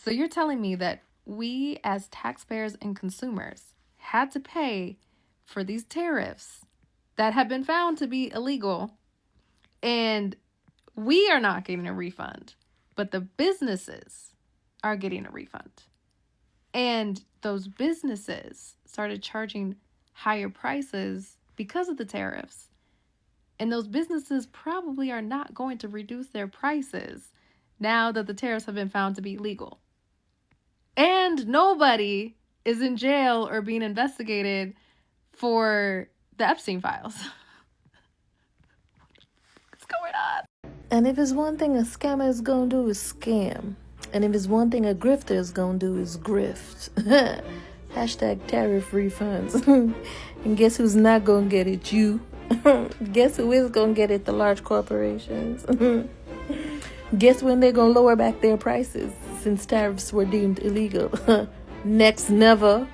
So you're telling me that we as taxpayers and consumers had to pay for these tariffs that have been found to be illegal, and we are not getting a refund, but the businesses are getting a refund. And those businesses started charging higher prices because of the tariffs. And those businesses probably are not going to reduce their prices now that the tariffs have been found to be legal. And nobody is in jail or being investigated for the Epstein files. What's going on? And if it's one thing a scammer is gonna do is scam. And if it's one thing a grifter is gonna do is grift. Hashtag tariff refunds. And guess who's not gonna get it? You. Guess who is gonna get it? The large corporations. Guess when they're gonna lower back their prices since tariffs were deemed illegal? Next, never.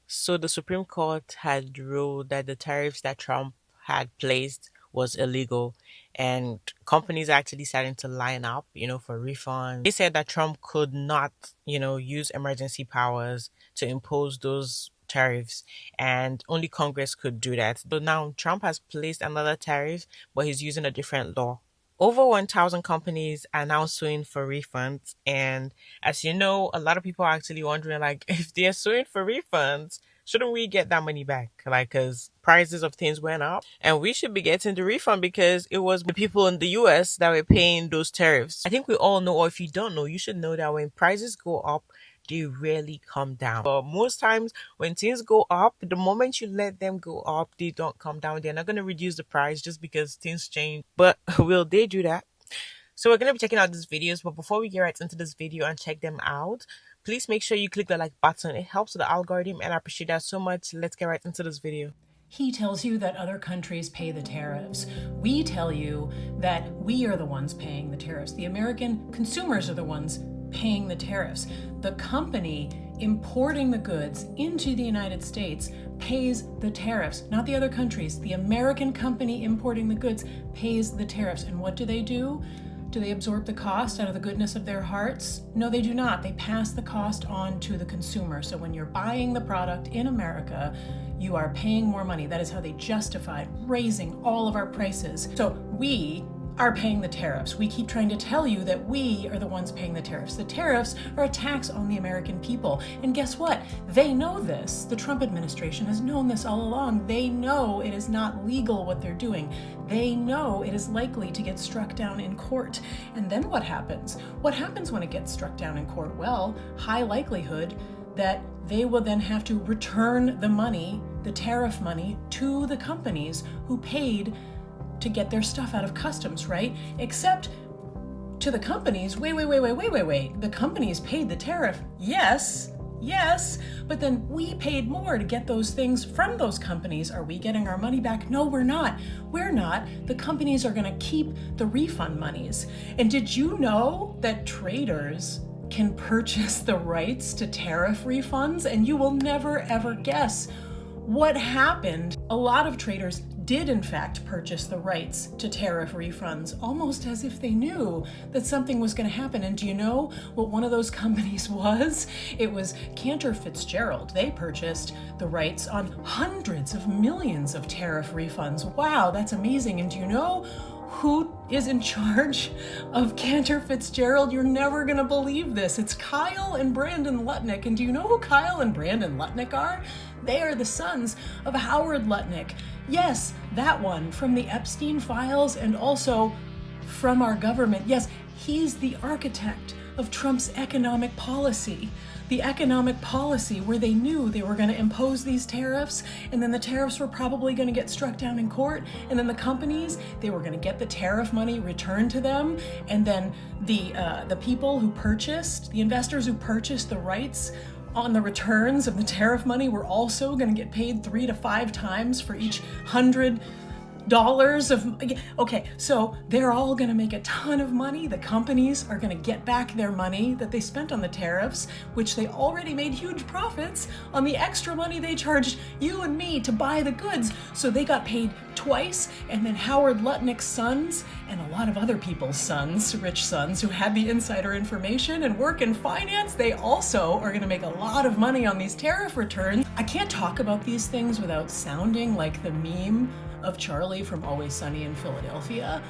So the Supreme Court had ruled that the tariffs that Trump had placed was illegal, and companies are actually starting to line up, for refunds. They said that Trump could not, use emergency powers to impose those tariffs, and only Congress could do that. So now Trump has placed another tariff, but he's using a different law. Over 1,000 companies are now suing for refunds. And as you know, a lot of people are actually wondering, if they're suing for refunds, shouldn't we get that money back? Because prices of things went up and we should be getting the refund because it was the people in the US that were paying those tariffs. I think we all know, or if you don't know, you should know that when prices go up, they rarely come down. But most times when things go up, the moment you let them go up, they don't come down. They're not going to reduce the price just because things change. But will they do that? So we're going to be checking out these videos. But before we get right into this video and check them out, please make sure you click the like button. It helps with the algorithm and I appreciate that so much. Let's get right into this video. He tells you that other countries pay the tariffs. We tell you that we are the ones paying the tariffs. The American consumers are the ones paying the tariffs. The company importing the goods into the United States pays the tariffs, not the other countries. The American company importing the goods pays the tariffs. And what do? Do they absorb the cost out of the goodness of their hearts? No, they do not. They pass the cost on to the consumer. So when you're buying the product in America, you are paying more money. That is how they justified raising all of our prices. So we are paying the tariffs. We keep trying to tell you that we are the ones paying the tariffs. The tariffs are a tax on the American people. And guess what? They know this. The Trump administration has known this all along. They know it is not legal what they're doing. They know it is likely to get struck down in court. And then what happens? What happens when it gets struck down in court? Well, high likelihood that they will then have to return the money, the tariff money, to the companies who paid to get their stuff out of customs, right? Except to the companies, wait. The companies paid the tariff, yes, but then we paid more to get those things from those companies. Are we getting our money back? No, we're not. The companies are gonna keep the refund monies. And did you know that traders can purchase the rights to tariff refunds? And you will never ever guess what happened. A lot of traders did in fact purchase the rights to tariff refunds, almost as if they knew that something was going to happen. And do you know what one of those companies was? It was Cantor Fitzgerald. They purchased the rights on hundreds of millions of tariff refunds. Wow, that's amazing. And do you know who is in charge of Cantor Fitzgerald? You're never gonna believe this. It's Kyle and Brandon Lutnick. And do you know who Kyle and Brandon Lutnick are? They are the sons of Howard Lutnick. Yes, that one from the Epstein files and also from our government. Yes, he's the architect of Trump's economic policy. The economic policy where they knew they were going to impose these tariffs, and then the tariffs were probably going to get struck down in court, and then the companies, they were going to get the tariff money returned to them, and then the people who purchased, the investors who purchased the rights on the returns of the tariff money were also going to get paid 3 to 5 times for each 100 dollars of, okay, so they're all gonna make a ton of money. The companies are gonna get back their money that they spent on the tariffs, which they already made huge profits on the extra money they charged you and me to buy the goods. So they got paid twice, and then Howard Lutnick's sons and a lot of other people's sons, rich sons who had the insider information and work in finance, they also are gonna make a lot of money on these tariff returns. I can't talk about these things without sounding like the meme of Charlie from Always Sunny in Philadelphia.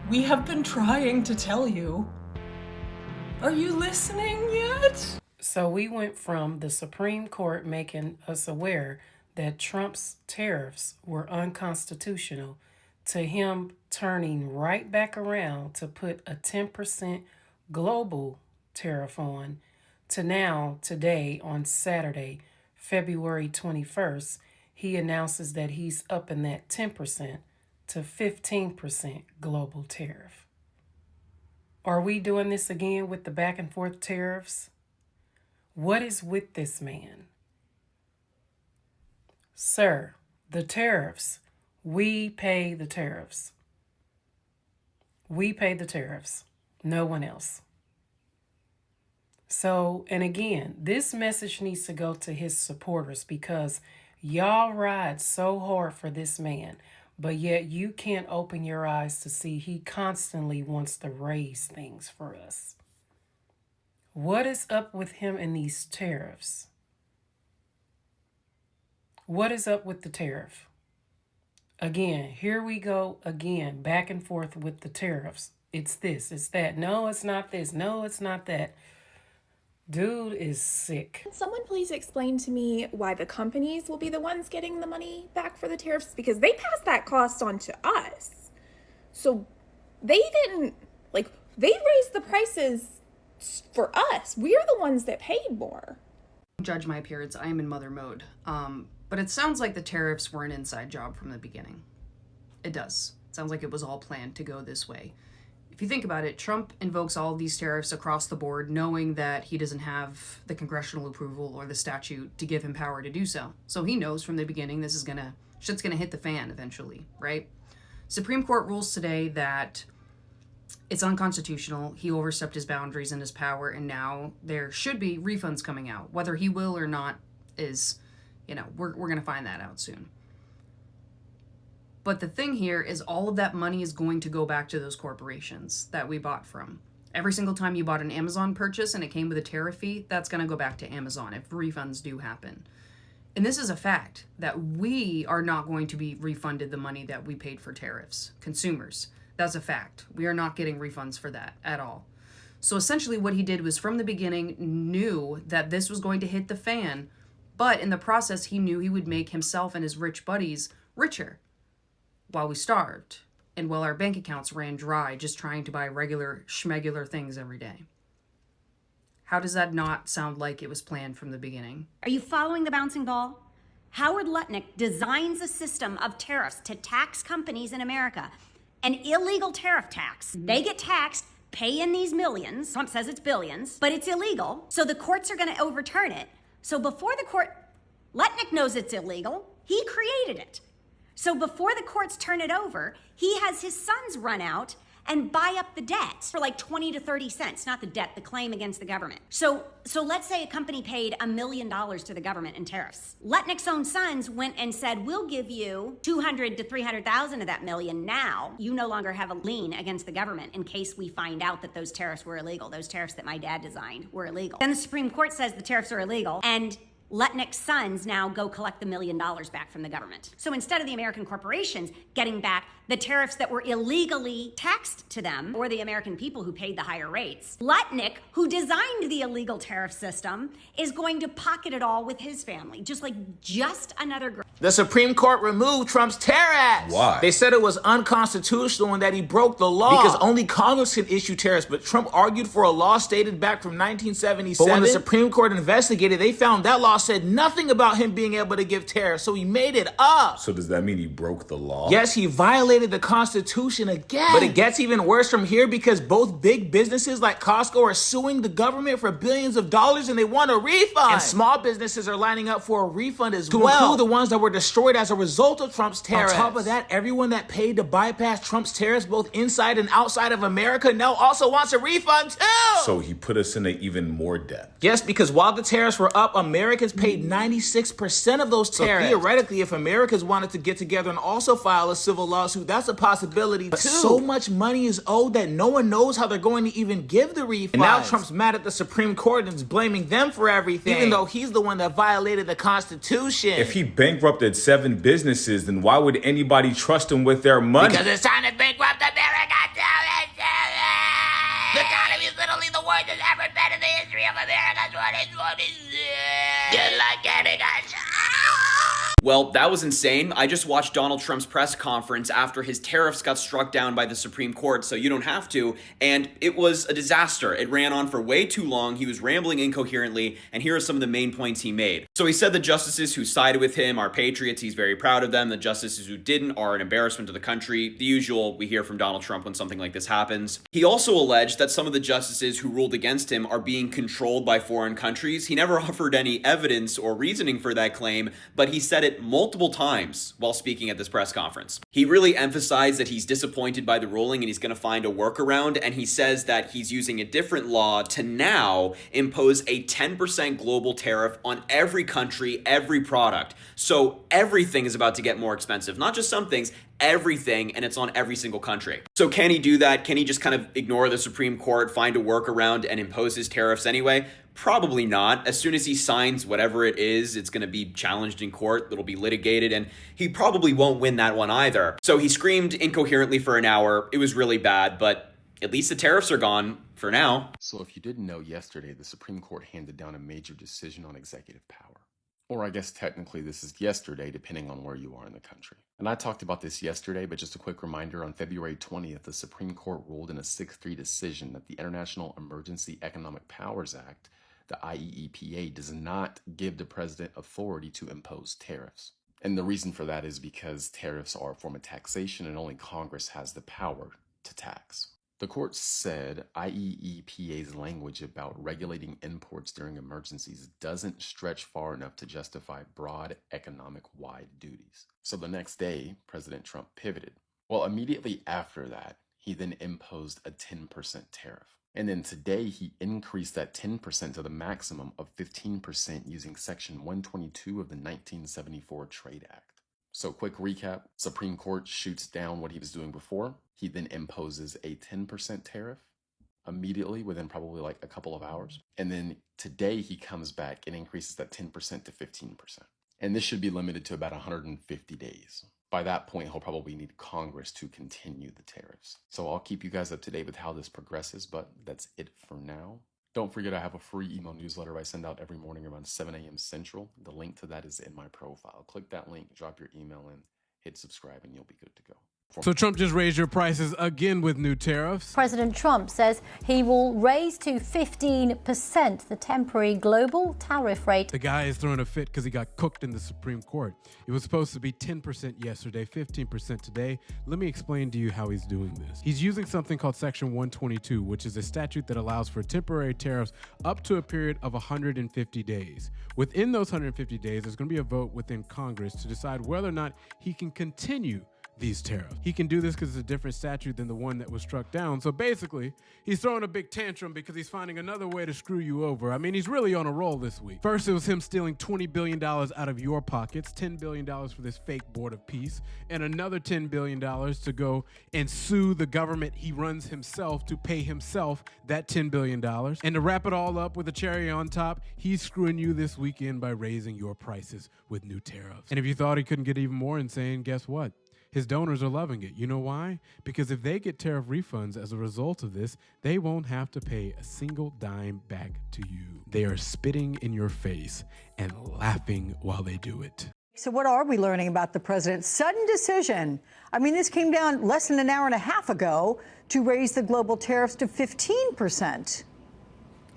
We have been trying to tell you. Are you listening yet? So we went from the Supreme Court making us aware that Trump's tariffs were unconstitutional to him turning right back around to put a 10% global tariff on, to now, today, on Saturday, February 21st, he announces that he's upping that 10% to 15% global tariff. Are we doing this again with the back and forth tariffs? What is with this man? Sir, the tariffs, we pay the tariffs. We pay the tariffs, no one else. So, and again, this message needs to go to his supporters, because y'all ride so hard for this man, but yet you can't open your eyes to see he constantly wants to raise things for us. What is up with him and these tariffs? What is up with the tariff? Again, here we go again, back and forth with the tariffs. It's this, it's that. No, it's not this. No, it's not that. Dude is sick. Can someone please explain to me why the companies will be the ones getting the money back for the tariffs? Because they passed that cost on to us. So they didn't, they raised the prices for us. We're the ones that paid more. Judge my appearance, I am in mother mode. But it sounds like the tariffs were an inside job from the beginning. It does. It sounds like it was all planned to go this way. If you think about it, Trump invokes all of these tariffs across the board, knowing that he doesn't have the congressional approval or the statute to give him power to do so. So he knows from the beginning this is shit's gonna hit the fan eventually, right? Supreme Court rules today that it's unconstitutional. He overstepped his boundaries and his power, and now there should be refunds coming out. Whether he will or not is, we're gonna find that out soon. But the thing here is all of that money is going to go back to those corporations that we bought from. Every single time you bought an Amazon purchase and it came with a tariff fee, that's going to go back to Amazon if refunds do happen. And this is a fact that we are not going to be refunded the money that we paid for tariffs. Consumers, that's a fact. We are not getting refunds for that at all. So essentially what he did was from the beginning knew that this was going to hit the fan, but in the process he knew he would make himself and his rich buddies richer, while we starved, and while our bank accounts ran dry just trying to buy regular schmegular things every day. How does that not sound like it was planned from the beginning? Are you following the bouncing ball? Howard Lutnick designs a system of tariffs to tax companies in America. An illegal tariff tax. They get taxed, pay in these millions. Trump says it's billions, but it's illegal. So the courts are going to overturn it. So before the court, Lutnick knows it's illegal. He created it. So before the courts turn it over, he has his sons run out and buy up the debt for like 20 to 30 cents, not the debt, the claim against the government. So let's say a company paid $1 million to the government in tariffs. Lutnick's own sons went and said, we'll give you 200 to 300,000 of that million now. You no longer have a lien against the government in case we find out that those tariffs were illegal. Those tariffs that my dad designed were illegal. Then the Supreme Court says the tariffs are illegal, and Lutnick's sons now go collect the $1 million back from the government. So instead of the American corporations getting back the tariffs that were illegally taxed to them, or the American people who paid the higher rates, Lutnick, who designed the illegal tariff system, is going to pocket it all with his family. Just another... The Supreme Court removed Trump's tariffs. Why? They said it was unconstitutional and that he broke the law. Because only Congress can issue tariffs, but Trump argued for a law stated back from 1977. But when the Supreme Court investigated, they found that law said nothing about him being able to give tariffs, so he made it up. So does that mean he broke the law? Yes, he violated the Constitution again. But it gets even worse from here because both big businesses like Costco are suing the government for billions of dollars and they want a refund. And small businesses are lining up for a refund as well. To include the ones that were destroyed as a result of Trump's tariffs. On top of that, everyone that paid to bypass Trump's tariffs both inside and outside of America now also wants a refund too. So he put us in even more debt. Yes, because while the tariffs were up, Americans paid 96% of those tariffs. So theoretically, if Americans wanted to get together and also file a civil lawsuit, that's a possibility too. But so much money is owed that no one knows how they're going to even give the refund. And now Trump's mad at the Supreme Court and is blaming them for everything, even though he's the one that violated the Constitution. If he bankrupted 7 businesses, then why would anybody trust him with their money? Because it's time to bankrupt America. The economy is literally the worst it's ever been in the history of America. 2026. Good luck getting us. Well, that was insane. I just watched Donald Trump's press conference after his tariffs got struck down by the Supreme Court, so you don't have to, and it was a disaster. It ran on for way too long. He was rambling incoherently, and here are some of the main points he made. So he said the justices who sided with him are patriots. He's very proud of them. The justices who didn't are an embarrassment to the country. The usual we hear from Donald Trump when something like this happens. He also alleged that some of the justices who ruled against him are being controlled by foreign countries. He never offered any evidence or reasoning for that claim, but he said it multiple times while speaking at this press conference. He really emphasized that he's disappointed by the ruling and he's going to find a workaround, and he says that he's using a different law to now impose a 10% global tariff on every country, every product. So everything is about to get more expensive, not just some things, everything, and it's on every single country. So can he do that? Can he just kind of ignore the Supreme Court, find a workaround, and impose his tariffs anyway? Probably not. As soon as he signs whatever it is, it's going to be challenged in court, it'll be litigated, and he probably won't win that one either. So he screamed incoherently for an hour. It was really bad, but at least the tariffs are gone for now. So if you didn't know, yesterday the Supreme Court handed down a major decision on executive power. Or I guess technically this is yesterday, depending on where you are in the country. And I talked about this yesterday, but just a quick reminder, on February 20th, the Supreme Court ruled in a 6-3 decision that the International Emergency Economic Powers Act, the IEEPA, does not give the president authority to impose tariffs. And the reason for that is because tariffs are a form of taxation and only Congress has the power to tax. The court said IEEPA's language about regulating imports during emergencies doesn't stretch far enough to justify broad economic-wide duties. So the next day, President Trump pivoted. Well, immediately after that, he then imposed a 10% tariff. And then today, he increased that 10% to the maximum of 15% using Section 122 of the 1974 Trade Act. So quick recap, Supreme Court shoots down what he was doing before. He then imposes a 10% tariff immediately within probably like a couple of hours. And then today he comes back and increases that 10% to 15%. And this should be limited to about 150 days. By that point, he'll probably need Congress to continue the tariffs. So I'll keep you guys up to date with how this progresses, but that's it for now. Don't forget I have a free email newsletter I send out every morning around 7 a.m. Central. The link to that is in my profile. Click that link, drop your email in, hit subscribe, and you'll be good to go. So Trump just raised your prices again with new tariffs. President Trump says he will raise to 15% the temporary global tariff rate. The guy is throwing a fit because he got cooked in the Supreme Court. It was supposed to be 10% yesterday, 15% today. Let me explain to you how he's doing this. He's using something called Section 122, which is a statute that allows for temporary tariffs up to a period of 150 days. Within those 150 days, there's going to be a vote within Congress to decide whether or not he can continue these tariffs. He can do this because it's a different statute than the one that was struck down. So basically, he's throwing a big tantrum because he's finding another way to screw you over. I mean, he's really on a roll this week. First, it was him stealing $20 billion out of your pockets, $10 billion for this fake board of peace, and another $10 billion to go and sue the government he runs himself to pay himself that $10 billion. And to wrap it all up with a cherry on top, he's screwing you this weekend by raising your prices with new tariffs. And if you thought he couldn't get even more insane, guess what? His donors are loving it. You know why? Because if they get tariff refunds as a result of this, they won't have to pay a single dime back to you. They are spitting in your face and laughing while they do it. So what are we learning about the president's sudden decision? I mean, this came down less than an hour and a half ago to raise the global tariffs to 15%.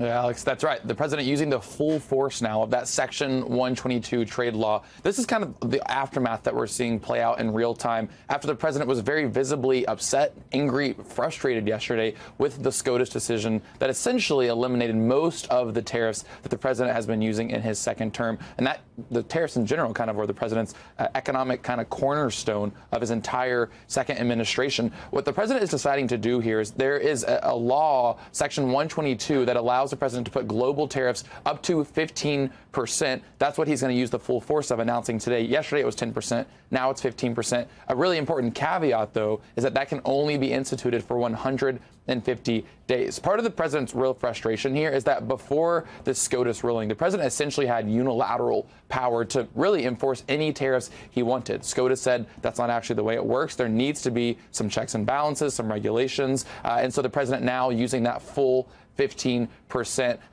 Yeah, Alex, that's right. The president using the full force now of that Section 122 trade law. This is kind of the aftermath that we're seeing play out in real time after the president was very visibly upset, angry, frustrated yesterday with the SCOTUS decision that essentially eliminated most of the tariffs that the president has been using in his second term. And that the tariffs in general kind of were the president's economic kind of cornerstone of his entire second administration. What the president is deciding to do here is there is a law, Section 122, that allows the president to put global tariffs up to 15%. That's what he's going to use the full force of announcing today. Yesterday it was 10%. Now it's 15%. A really important caveat, though, is that can only be instituted for 150 days. Part of the president's real frustration here is that before the SCOTUS ruling, the president essentially had unilateral power to really enforce any tariffs he wanted. SCOTUS said that's not actually the way it works. There needs to be some checks and balances, some regulations. And so the president now using that full 15%.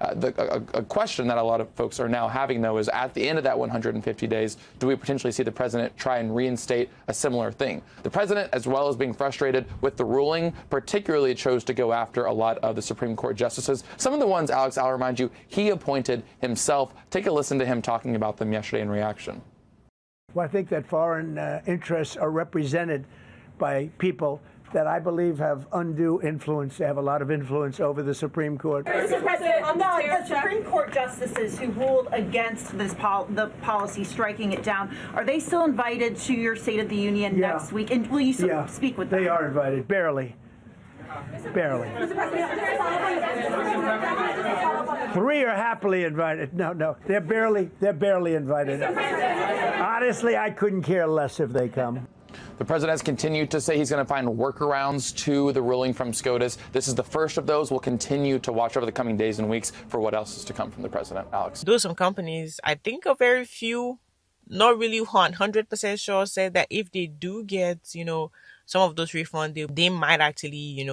A question that a lot of folks are now having, though, is at the end of that 150 days, do we potentially see the president try and reinstate a similar thing? The president, as well as being frustrated with the ruling, particularly chose to go after a lot of the Supreme Court justices. Some of the ones, Alex, I'll remind you, he appointed himself. Take a listen to him talking about them yesterday in reaction. Well, I think that foreign interests are represented by people that I believe have undue influence. They have a lot of influence over the Supreme Court. Mr. President, the Supreme Court justices who ruled against this the policy, striking it down, are they still invited to your State of the Union next week? And will you speak with them? They are invited, barely. Barely. Three are happily invited. No, they're barely invited. Honestly, I couldn't care less if they come. The president has continued to say he's going to find workarounds to the ruling from SCOTUS. This is the first of those. We'll continue to watch over the coming days and weeks for what else is to come from the president. Alex. Though some companies, I think a very few, not really 100% sure, said that if they do get, some of those refunds, they might actually,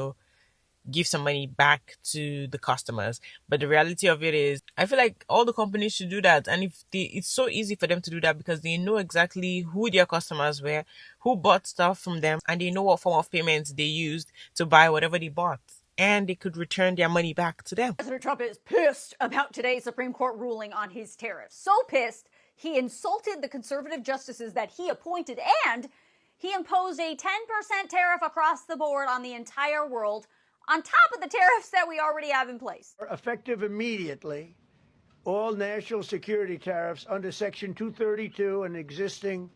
give some money back to the customers. But the reality of it is, I feel like all the companies should do that. And it's so easy for them to do that because they know exactly who their customers were, who bought stuff from them, and they know what form of payments they used to buy whatever they bought. And they could return their money back to them. President Trump is pissed about today's Supreme Court ruling on his tariffs. So pissed, he insulted the conservative justices that he appointed, and he imposed a 10% tariff across the board on the entire world, on top of the tariffs that we already have in place. Effective immediately, all national security tariffs under Section 232 and existing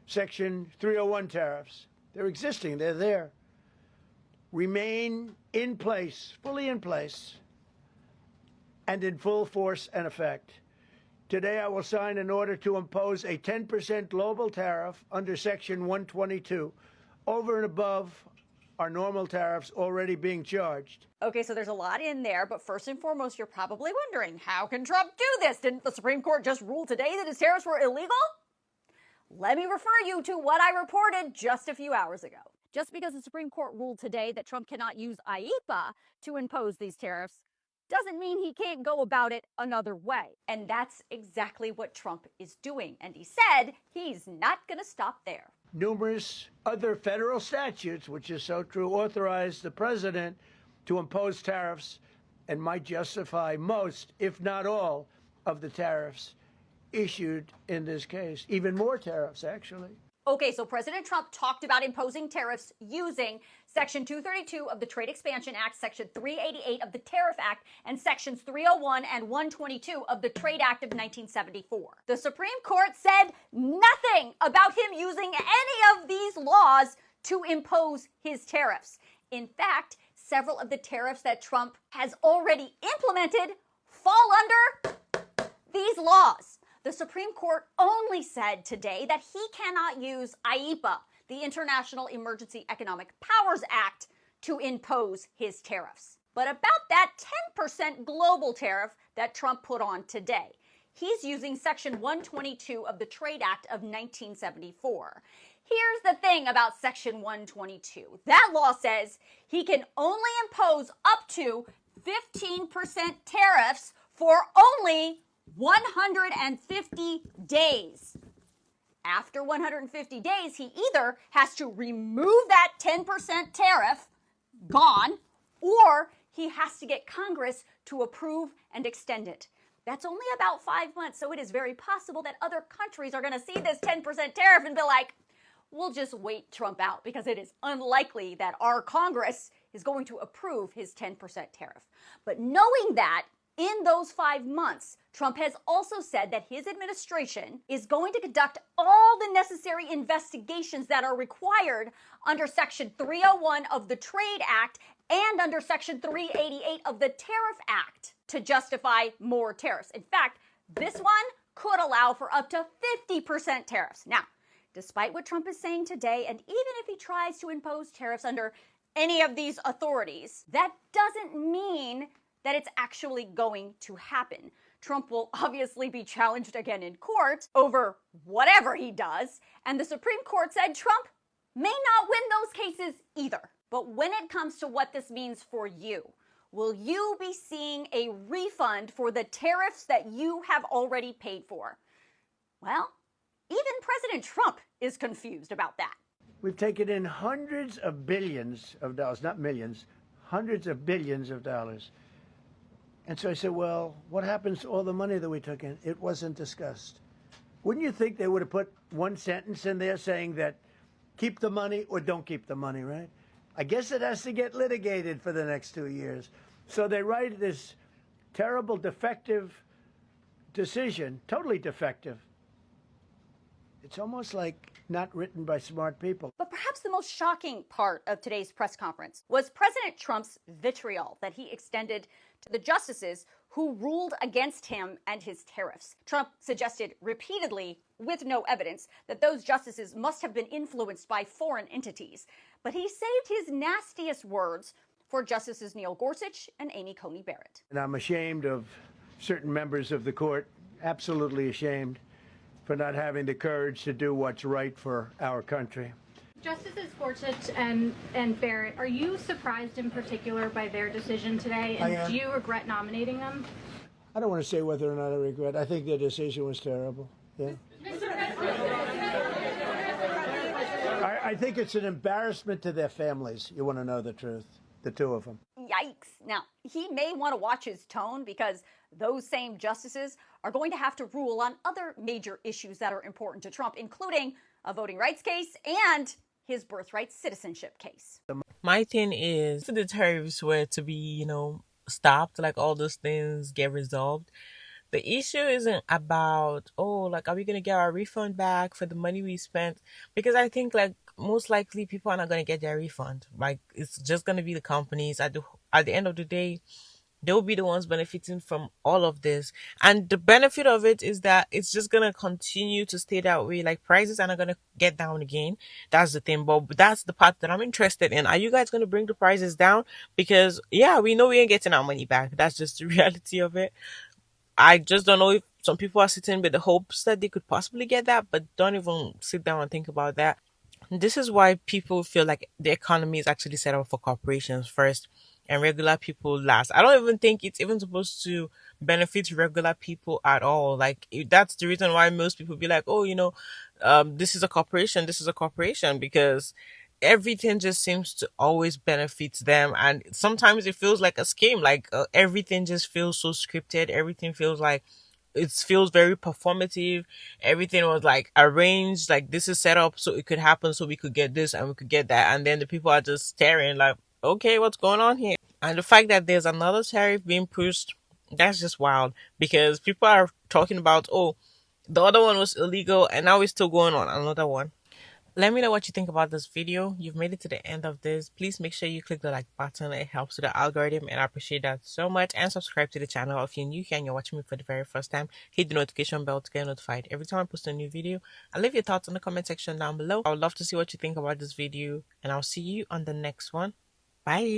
Section 301 tariffs, they're existing, they're there, remain in place, fully in place, and in full force and effect. Today, I will sign an order to impose a 10% global tariff under Section 122 over and above our normal tariffs already being charged. Okay, so there's a lot in there, but first and foremost, you're probably wondering, how can Trump do this? Didn't the Supreme Court just rule today that his tariffs were illegal? Let me refer you to what I reported just a few hours ago. Just because the Supreme Court ruled today that Trump cannot use IEEPA to impose these tariffs doesn't mean he can't go about it another way. And that's exactly what Trump is doing. And he said he's not going to stop there. Numerous other federal statutes, which is so true, authorize the president to impose tariffs and might justify most, if not all, of the tariffs issued in this case. Even more tariffs, actually. Okay, so President Trump talked about imposing tariffs using Section 232 of the Trade Expansion Act, Section 388 of the Tariff Act, and Sections 301 and 122 of the Trade Act of 1974. The Supreme Court said nothing about him using any of these laws to impose his tariffs. In fact, several of the tariffs that Trump has already implemented fall under these laws. The Supreme Court only said today that he cannot use IEEPA, the International Emergency Economic Powers Act, to impose his tariffs. But about that 10% global tariff that Trump put on today, he's using Section 122 of the Trade Act of 1974. Here's the thing about Section 122. That law says he can only impose up to 15% tariffs for only 150 days. After 150 days, he either has to remove that 10% tariff, gone, or he has to get Congress to approve and extend it. That's only about 5 months, so it is very possible that other countries are going to see this 10% tariff and be like, we'll just wait Trump out, because it is unlikely that our Congress is going to approve his 10% tariff. But knowing that, in those 5 months, Trump has also said that his administration is going to conduct all the necessary investigations that are required under Section 301 of the Trade Act and under Section 388 of the Tariff Act to justify more tariffs. In fact, this one could allow for up to 50% tariffs. Now, despite what Trump is saying today, and even if he tries to impose tariffs under any of these authorities, that doesn't mean that it's actually going to happen. Trump will obviously be challenged again in court over whatever he does, and the Supreme Court said Trump may not win those cases either. But when it comes to what this means for you, will you be seeing a refund for the tariffs that you have already paid for? Well, even President Trump is confused about that. We've taken in hundreds of billions of dollars, not millions, hundreds of billions of dollars. And so I said, well, what happens to all the money that we took in? It wasn't discussed. Wouldn't you think they would have put one sentence in there saying that keep the money or don't keep the money, right? I guess it has to get litigated for the next 2 years. So they write this terrible, defective decision, totally defective. It's almost like not written by smart people. But perhaps the most shocking part of today's press conference was President Trump's vitriol that he extended to the justices who ruled against him and his tariffs. Trump suggested repeatedly, with no evidence, that those justices must have been influenced by foreign entities. But he saved his nastiest words for Justices Neil Gorsuch and Amy Coney Barrett. And I'm ashamed of certain members of the court, absolutely ashamed, for not having the courage to do what's right for our country. Justices Gorsuch and Barrett, are you surprised in particular by their decision today? And do you regret nominating them? I don't want to say whether or not I regret. I think their decision was terrible. Yeah. I think it's an embarrassment to their families. You want to know the truth, the two of them. Yikes. Now, he may want to watch his tone, because those same justices are going to have to rule on other major issues that are important to Trump, including a voting rights case and his birthright citizenship case. My thing is, if the tariffs were to be, stopped, like all those things get resolved, the issue isn't about, are we going to get our refund back for the money we spent? Because I think, most likely people are not going to get their refund. It's just going to be the companies. At the end of the day, they'll be the ones benefiting from all of this. And the benefit of it is that it's just going to continue to stay that way. Prices are not going to get down again. That's the thing. But that's the part that I'm interested in. Are you guys going to bring the prices down? Because, yeah, we know we ain't getting our money back. That's just the reality of it. I just don't know if some people are sitting with the hopes that they could possibly get that, but don't even sit down and think about that. This is why people feel like the economy is actually set up for corporations first and regular people last. I don't even think it's even supposed to benefit regular people at all. That's the reason why most people be like, this is a corporation, because everything just seems to always benefit them. And sometimes it feels like a scheme, everything just feels so scripted. Everything feels like it feels very performative. Everything was arranged, this is set up so it could happen, so we could get this and we could get that. And then the people are just staring okay, what's going on here? And the fact that there's another tariff being pushed, that's just wild, because people are talking about, the other one was illegal and now it's still going on another one. Let me know what you think about this video. You've made it to the end of this. Please make sure you click the like button. It helps with the algorithm and I appreciate that so much. And subscribe to the channel if you're new here and you're watching me for the very first time. Hit the notification bell to get notified every time I post a new video. I'll leave your thoughts in the comment section down below. I would love to see what you think about this video and I'll see you on the next one. Bye.